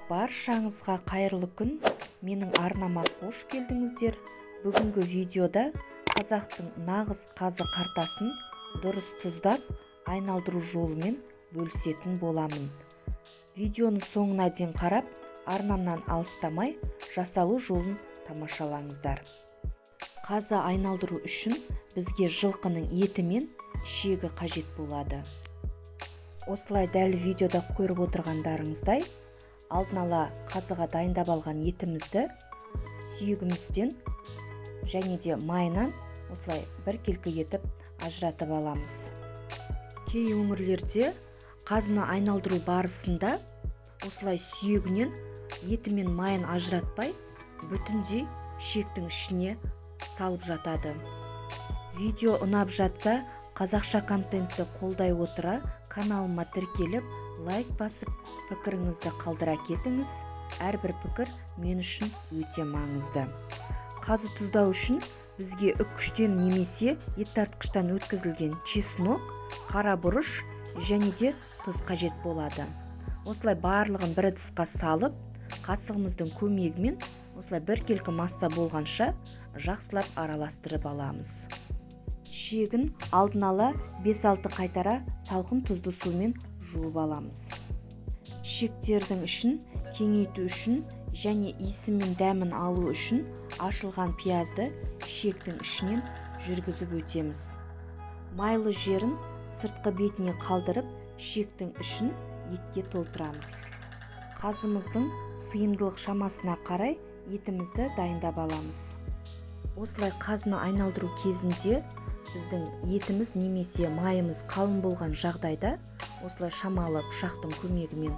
Баршаңызға қайырлы күн. Менің арнама қош келдіңіздер. Бүгінгі видеода қазақтың нағыз қазы қартасын дұрыс тұздап, айналдыру жолымен бөлісетін боламын. Видеоны соңына дейін қарап, арнамнан алыстамай жасалу жолын тамашалаңыздар. Қазы айналдыру үшін бізге жылқының еті мен шегі қажет болады. Осылай дәл видеода көріп отырғандарыңыздай, алдын ала қазыға дайындап алған етімізді сүйегімізден және де майынан осылай біркелкі етіп ажыратып аламыз. Кей өңірлерде қазыны айналдыру барысында осылай сүйегінен еті мен майын ажыратпай, бүтіндей шектің ішіне салып жатады. Видео ұнап жатса, қазақша контентті қолдай отыра каналыма тіркеліп, лайк басып, пікіріңізді қалдыра кетіңіз. Әрбір пікір мен үшін өте маңызды. Қазы тұздау үшін бізге үккіштен немесе ет тартқыштан өткізілген чеснок, қара бұрыш және де тұз қажет болады. Осылай барлығын бір ыдысқа салып, қасығымыздың көмегімен осылай біркелкі масса болғанша жақсылап араластырып аламыз. Шегін алдын ала 5-6 қайтара салқын тұзды сумен жуып аламыз. Шектердің ішін кеңейту үшін және иісі мен дәмін алу үшін ашылған пиязды шектің ішінен жүргізіп өтеміз. Майлы жерін сыртқы бетіне қалдырып, шектің ішін етке толтырамыз. Қазымыздың сыйымдылық шамасына қарай етімізді дайындап аламыз. Осылай қазыны айналдыру кезінде біздің етіміз немесе майымыз қалың болған жағдайда осылай шамалы пышақтың көмегімен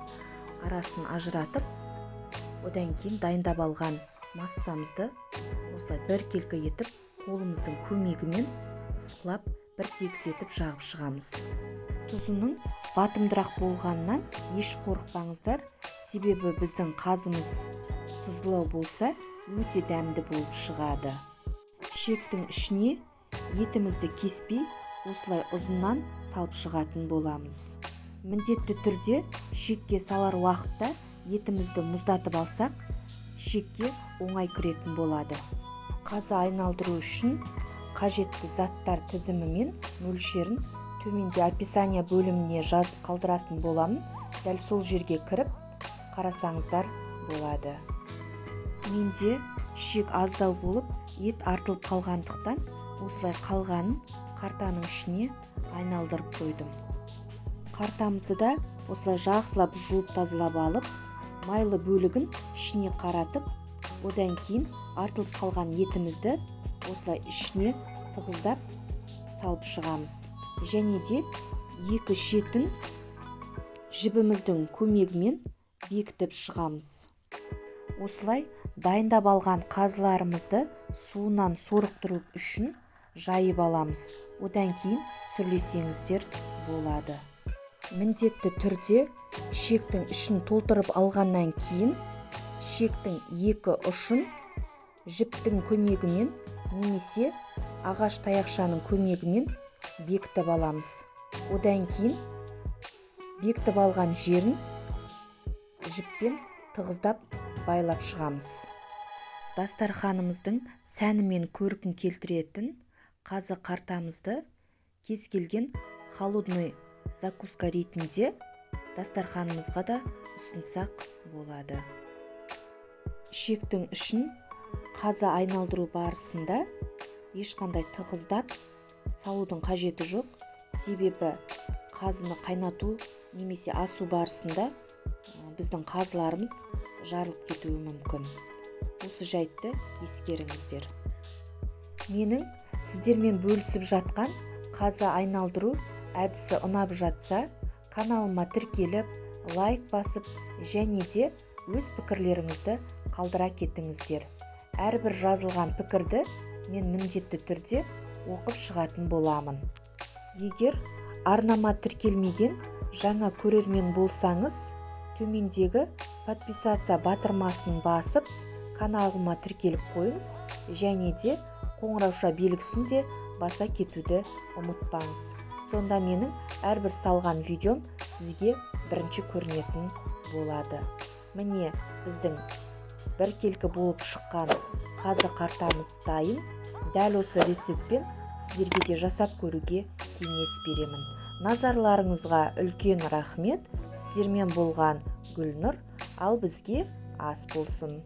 арасын ажыратып, одан кейін дайындап алған массамызды осылай біркелкі етіп қолымыздың көмегімен ысқылап бір тегіс етіп жағып шығамыз. Тұзының батымдырақ болғанынан еш қорықпаңыздар, себебі біздің қазымыз тұздылау болса өте дәмді болып шығады. Шектің ішіне етімізді кеспей осылай ұзыннан салып шығатын боламыз. Міндетті түрде шекке салар уақытта етімізді мұздатып алсақ, шекке оңай кіретін болады. Қазы айналдыру үшін қажетті заттар тізімі мен мөлшерін төменде описание бөліміне жазып қалдыратын боламын. Дәл сол жерге кіріп қарасаңыздар болады. Менде шек аздау болып, ет артылып қалғандықтан осылай қалғанын қартаның ішіне айналдырып қойдым. Қартамызды да осылай жақсылап жуып тазалап алып, майлы бөлігін ішіне қаратып, одан кейін артылып қалған етімізді осылай ішіне тығыздап салып шығамыз. Және де екі шетін жібіміздің көмегімен бекітіп шығамыз. Осылай дайындап алған қазыларымызды суынан сорықтыру үшін жайып аламыз. Одан кейін сүрлесеңіздер болады. Міндетті түрде шектің ішін толтырып алғаннан кейін шектің екі ұшын жіптің көмегімен немесе ағаш таяқшаның көмегімен бекітіп аламыз. Одан кейін бекітіп алған жерін жіппен тығыздап байлап шығамыз. Дастарханымыздың сәні мен көркін келтіретін қазы қартамызды кез келген холодный закуска ретінде дастарханымызға да ұсынсақ болады. Шектің ішін қазы айналдыру барысында ешқандай тығыздап салудың қажеті жоқ, себебі қазыны қайнату немесе асу барысында біздің қазыларымыз жарылып кетуі мүмкін. Осы жайтты ескеріңіздер. Менің сіздермен бөлісіп жатқан қазы айналдыру әдісі ұнап жатса, каналыма тіркеліп, лайк басып және де өз пікірлеріңізді қалдыра кетіңіздер. Әрбір жазылған пікірді мен міндетті түрде оқып шығатын боламын. Егер арнама тіркелмеген жаңа көрермен болсаңыз, төмендегі подписаться батырмасын басып, каналыма тіркеліп қойыңыз және де қоңырауша белгісін де баса кетуді ұмытпаңыз. Сонда менің әрбір салған видеом сізге бірінші көрінетін болады. Міне біздің біркелкі болып шыққан қазы қартамыз дайын. Дәл осы рецептпен сіздерге де жасап көруге кеңес беремін. Назарларыңызға үлкен рахмет. Сіздермен болған Гүлнұр, ал бізге ас болсын.